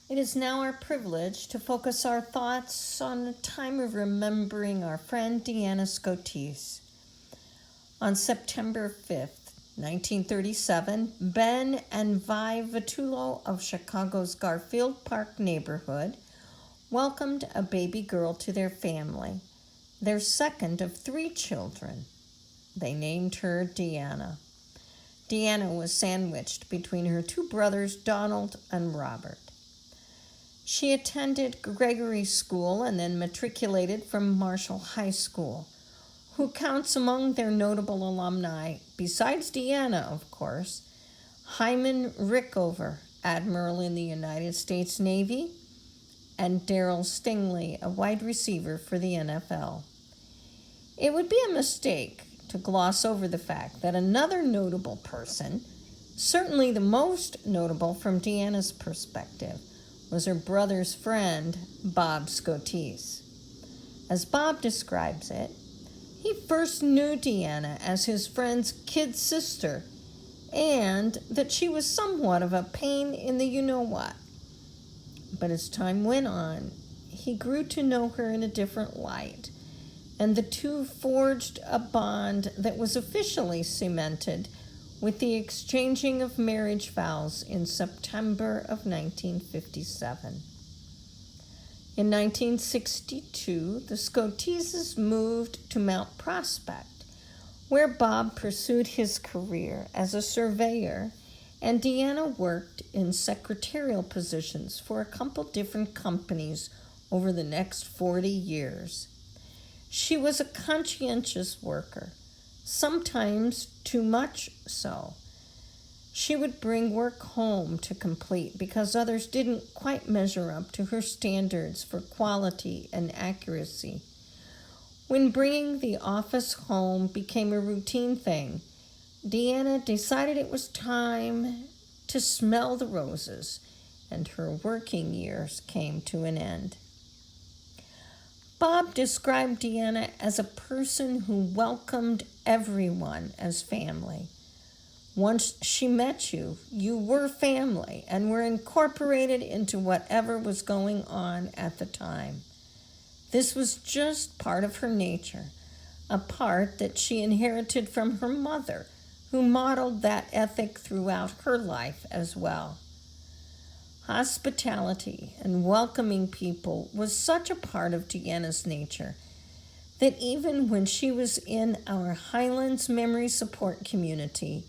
It is now our privilege to focus our thoughts on a time of remembering our friend Deanne Scotese. On September 5th, 1937, Ben and Vi Vitullo of Chicago's Garfield Park neighborhood welcomed a baby girl to their family, their second of 3 children. They named her Deanna. Deanna was sandwiched between her 2 brothers, Donald and Robert. She attended Gregory School and then matriculated from Marshall High School, who counts among their notable alumni, besides Deanna, of course, Hyman Rickover, Admiral in the United States Navy, and Darrell Stingley, a wide receiver for the NFL. It would be a mistake to gloss over the fact that another notable person, certainly the most notable from Deanna's perspective, was her brother's friend, Bob Scotese. As Bob describes it, he first knew Deanna as his friend's kid sister, and that she was somewhat of a pain in the you-know-what. But as time went on, he grew to know her in a different light, and the two forged a bond that was officially cemented with the exchanging of marriage vows in September of 1957. In 1962, the Scoteses moved to Mount Prospect, where Bob pursued his career as a surveyor, and Deanna worked in secretarial positions for a couple different companies over the next 40 years. She was a conscientious worker, sometimes too much so. She would bring work home to complete because others didn't quite measure up to her standards for quality and accuracy. When bringing the office home became a routine thing, Deanna decided it was time to smell the roses, and her working years came to an end. Bob described Deanna as a person who welcomed everyone as family. Once she met you, you were family and were incorporated into whatever was going on at the time. This was just part of her nature, a part that she inherited from her mother, who modeled that ethic throughout her life as well. Hospitality and welcoming people was such a part of Deanna's nature that even when she was in our Highlands Memory Support community,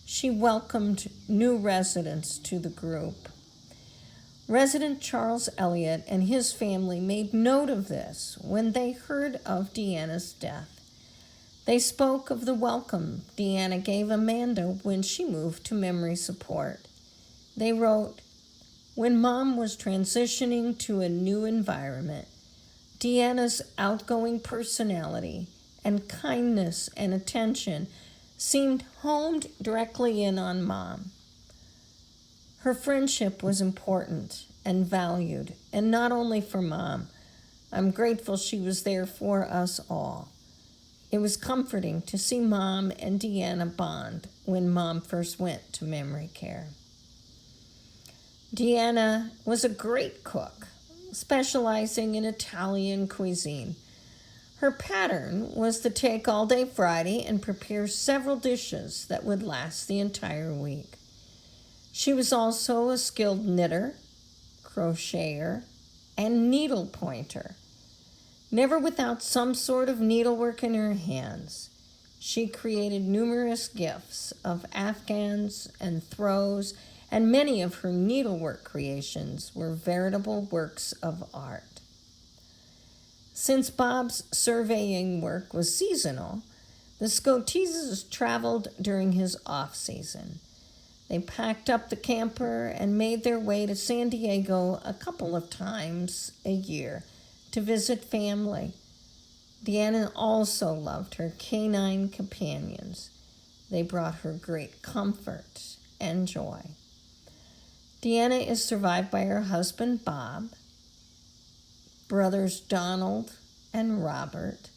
she welcomed new residents to the group. Resident Charles Elliott and his family made note of this when they heard of Deanna's death. They spoke of the welcome Deanna gave Amanda when she moved to memory support. They wrote, "When Mom was transitioning to a new environment, Deanna's outgoing personality and kindness and attention seemed homed directly in on Mom. Her friendship was important and valued, and not only for Mom. I'm grateful she was there for us all. It was comforting to see Mom and Deanna bond when Mom first went to memory care." Deanna was a great cook, specializing in Italian cuisine. Her pattern was to take all day Friday and prepare several dishes that would last the entire week. She was also a skilled knitter, crocheter, and needle pointer. Never without some sort of needlework in her hands, she created numerous gifts of afghans and throws, and many of her needlework creations were veritable works of art. Since Bob's surveying work was seasonal, the Scoteses traveled during his off-season. They packed up the camper and made their way to San Diego a couple of times a year to visit family. Deanna also loved her canine companions. They brought her great comfort and joy. Deanna is survived by her husband, Bob, brothers Donald and Robert,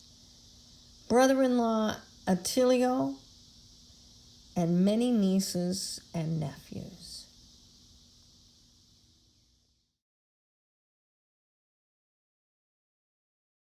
brother-in-law Attilio, and many nieces and nephews.